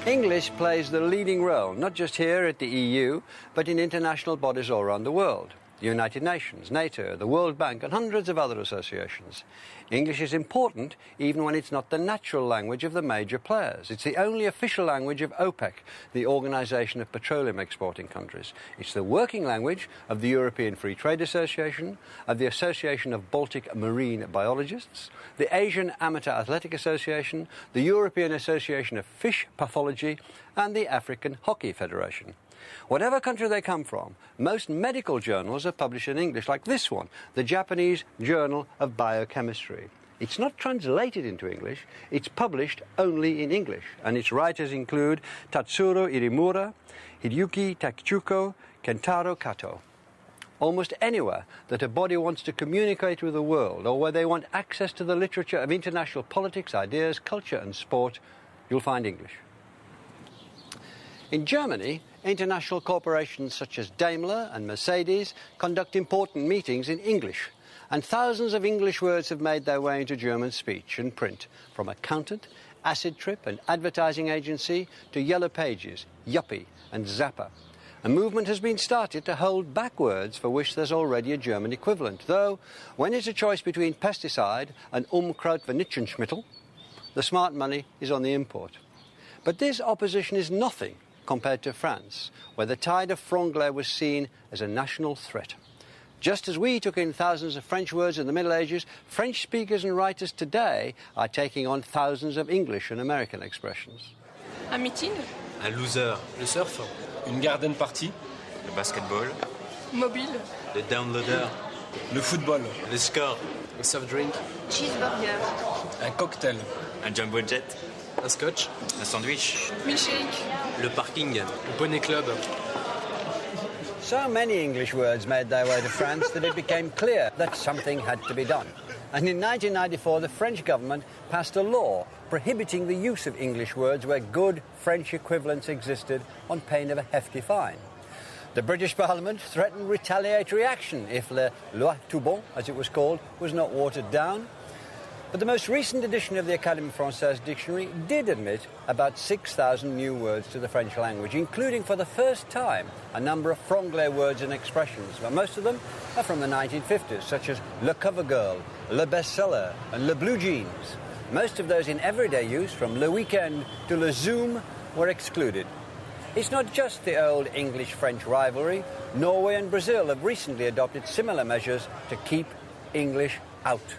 English plays the leading role, not just here at the EU, but in international bodies all around the world. The United Nations, NATO, the World Bank, and hundreds of other associations. English is important even when it's not the natural language of the major players. It's the only official language of OPEC, the Organisation of Petroleum Exporting Countries. It's the working language of the European Free Trade Association, of the Association of Baltic Marine Biologists, the Asian Amateur Athletic Association, the European Association of Fish Pathology, and the African Hockey Federation. Whatever country they come from, most medical journals are published in English, like this one, the Japanese Journal of Biochemistry. It's not translated into English, it's published only in English, and its writers include Tatsuro Irimura, Hideyuki Takichuko, Kentaro Kato. Almost anywhere that a body wants to communicate with the world, or where they want access to the literature of international politics, ideas, culture and sport, you'll find English. In Germany, international corporations such as Daimler and Mercedes conduct important meetings in English, and thousands of English words have made their way into German speech and print, from accountant, acid trip and advertising agency to yellow pages, yuppie and zapper. A movement has been started to hold back words for which there's already a German equivalent, though when it's a choice between pesticide and Unkrautvernichtungsmittel, the smart money is on the import. But this opposition is nothing compared to France, where the tide of franglais was seen as a national threat. Just as we took in thousands of French words in the Middle Ages, French speakers and writers today are taking on thousands of English and American expressions. Un meeting. Un loser. Le surf. Une garden party. Le basketball. Mobile. Le downloader. Le football. Le score. Un soft drink. Cheeseburger. Un cocktail. Un jumbo jet. Un scotch. Un sandwich. Milkshake. Le parking. Le poney club. So many English words made their way to France that it became clear that something had to be done. And in 1994, the French government passed a law prohibiting the use of English words where good French equivalents existed on pain of a hefty fine. The British Parliament threatened retaliatory action if la loi tout bon, as it was called, was not watered down. But the most recent edition of the Académie Française dictionary did admit about 6,000 new words to the French language, including for the first time a number of franglais words and expressions. But most of them are from the 1950s, such as le cover girl, le bestseller and le blue jeans. Most of those in everyday use, from le weekend to le zoom, were excluded. It's not just the old English-French rivalry. Norway and Brazil have recently adopted similar measures to keep English out.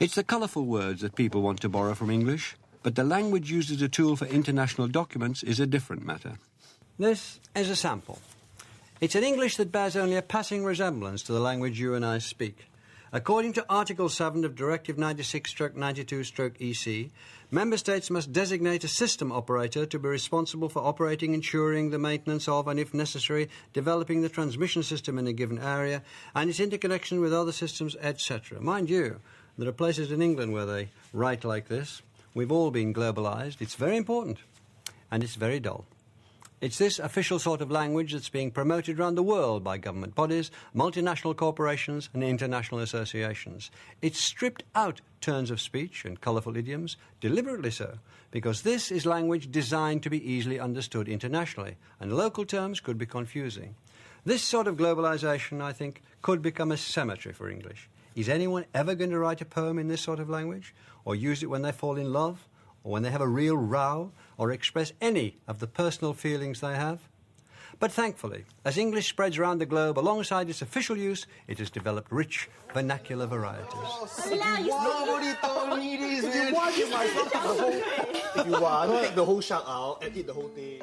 It's the colourful words that people want to borrow from English, but the language used as a tool for international documents is a different matter. This is a sample. It's an English that bears only a passing resemblance to the language you and I speak. According to Article 7 of Directive 96/92/EC, Member States must designate a system operator to be responsible for operating, ensuring the maintenance of, and if necessary, developing the transmission system in a given area and its interconnection with other systems, etc. Mind you, there are places in England where they write like this. We've all been globalised. It's very important, and it's very dull. It's this official sort of language that's being promoted around the world by government bodies, multinational corporations and international associations. It's stripped out turns of speech and colourful idioms, deliberately so, because this is language designed to be easily understood internationally, and local terms could be confusing. This sort of globalisation, I think, could become a cemetery for English. Is anyone ever going to write a poem in this sort of language, or use it when they fall in love, or when they have a real row, or express any of the personal feelings they have? But thankfully, as English spreads around the globe, alongside its official use, it has developed rich vernacular varieties. Nobody told me this, man. If you want, I take the whole shout out and eat the whole thing.